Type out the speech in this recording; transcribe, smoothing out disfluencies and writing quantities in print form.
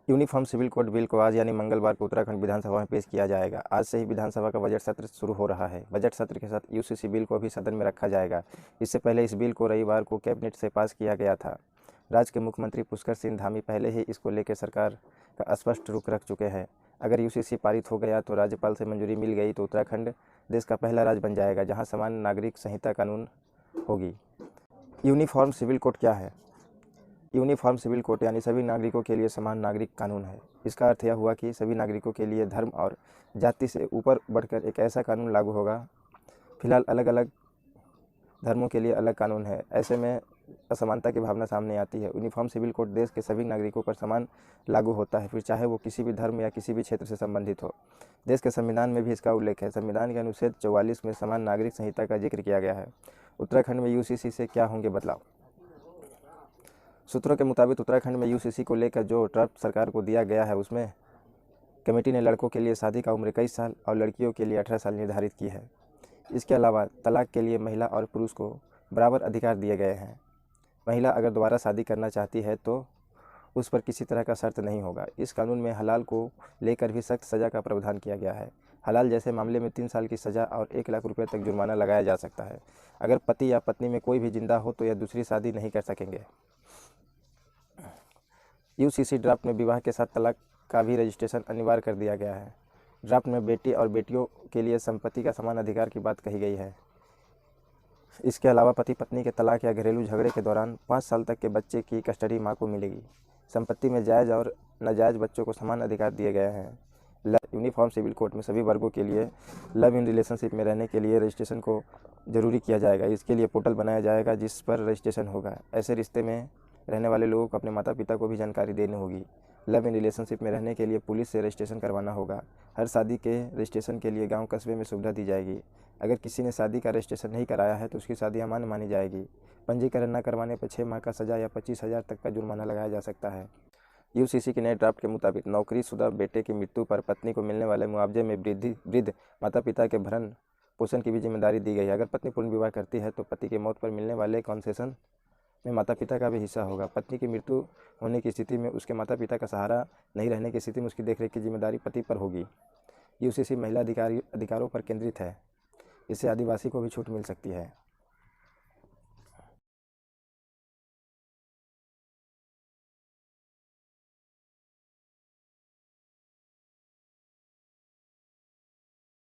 Uniform civil code bill को आज यानी मंगलवार को उत्तराखंड विधानसभा में पेश किया जाएगा। आज से ही विधानसभा का बजट सत्र शुरू हो रहा है। बजट सत्र के साथ यूसीसी बिल को भी सदन में रखा जाएगा। इससे पहले इस बिल को रविवार को कैबिनेट से पास किया गया था। राज्य के मुख्यमंत्री पुष्कर सिंह धामी पहले ही इसको लेकर सरकार का स्पष्ट रुख रख चुके हैं। अगर यूसीसी पारित हो गया तो राज्यपाल से मंजूरी मिल गई तो उत्तराखंड देश का पहला राज्य बन जाएगा जहाँ समान नागरिक संहिता कानून होगी। यूनिफॉर्म सिविल कोड क्या है? यूनिफॉर्म सिविल कोड यानी सभी नागरिकों के लिए समान नागरिक कानून है। इसका अर्थ यह हुआ कि सभी नागरिकों के लिए धर्म और जाति से ऊपर बढ़कर एक ऐसा कानून लागू होगा। फिलहाल अलग अलग धर्मों के लिए अलग कानून है। ऐसे में असमानता की भावना सामने आती है। यूनिफॉर्म सिविल कोड देश के सभी नागरिकों पर समान लागू होता है, फिर चाहे वो किसी भी धर्म या किसी भी क्षेत्र से संबंधित हो। देश के संविधान में भी इसका उल्लेख है। संविधान के अनुच्छेद 44 में समान नागरिक संहिता का जिक्र किया गया है। उत्तराखंड में यूसीसी से क्या होंगे बदलाव? सूत्रों के मुताबिक उत्तराखंड में यूसीसी को लेकर जो ड्राफ्ट सरकार को दिया गया है उसमें कमेटी ने लड़कों के लिए शादी का उम्र 21 साल और लड़कियों के लिए 18 साल निर्धारित की है। इसके अलावा तलाक के लिए महिला और पुरुष को बराबर अधिकार दिए गए हैं। महिला अगर दोबारा शादी करना चाहती है तो उस पर किसी तरह का शर्त नहीं होगा। इस कानून में हलाल को लेकर भी सख्त सज़ा का प्रावधान किया गया है। हलाल जैसे मामले में 3 साल की सज़ा और 1 लाख रुपये तक जुर्माना लगाया जा सकता है। अगर पति या पत्नी में कोई भी जिंदा हो तो यह दूसरी शादी नहीं कर सकेंगे। यूसीसी ड्राफ्ट में विवाह के साथ तलाक का भी रजिस्ट्रेशन अनिवार्य कर दिया गया है। ड्राफ्ट में बेटी और बेटियों के लिए संपत्ति का समान अधिकार की बात कही गई है। इसके अलावा पति पत्नी के तलाक या घरेलू झगड़े के दौरान 5 साल तक के बच्चे की कस्टडी मां को मिलेगी। संपत्ति में जायज़ और नाजायज़ बच्चों को समान अधिकार दिए गए हैं। यूनिफॉर्म सिविल कोड में सभी वर्गों के लिए लव इन रिलेशनशिप में रहने के लिए रजिस्ट्रेशन को जरूरी किया जाएगा। इसके लिए पोर्टल बनाया जाएगा जिस पर रजिस्ट्रेशन होगा। ऐसे रिश्ते में रहने वाले लोगों को अपने माता पिता को भी जानकारी देनी होगी। लव इन रिलेशनशिप में रहने के लिए पुलिस से रजिस्ट्रेशन करवाना होगा। हर शादी के रजिस्ट्रेशन के लिए गांव कस्बे में सुविधा दी जाएगी। अगर किसी ने शादी का रजिस्ट्रेशन नहीं कराया है तो उसकी शादी अमान्य मानी जाएगी। पंजीकरण न करवाने पर 6 माह का सज़ा या 25,000 तक का जुर्माना लगाया जा सकता है। यूसीसी के नए ड्राफ्ट के मुताबिक नौकरीशुदा बेटे की मृत्यु पर पत्नी को मिलने वाले मुआवजे में वृद्ध माता पिता के भरण पोषण की भी जिम्मेदारी दी गई है। अगर पत्नी पूर्ण विवाह करती है तो पति की मौत पर मिलने वाले कॉन्सेशन में माता पिता का भी हिस्सा होगा। पत्नी की मृत्यु होने की स्थिति में उसके माता पिता का सहारा नहीं रहने की स्थिति में उसकी देखरेख की जिम्मेदारी पति पर होगी। यूसीसी महिला अधिकारों पर केंद्रित है। इससे आदिवासी को भी छूट मिल सकती है।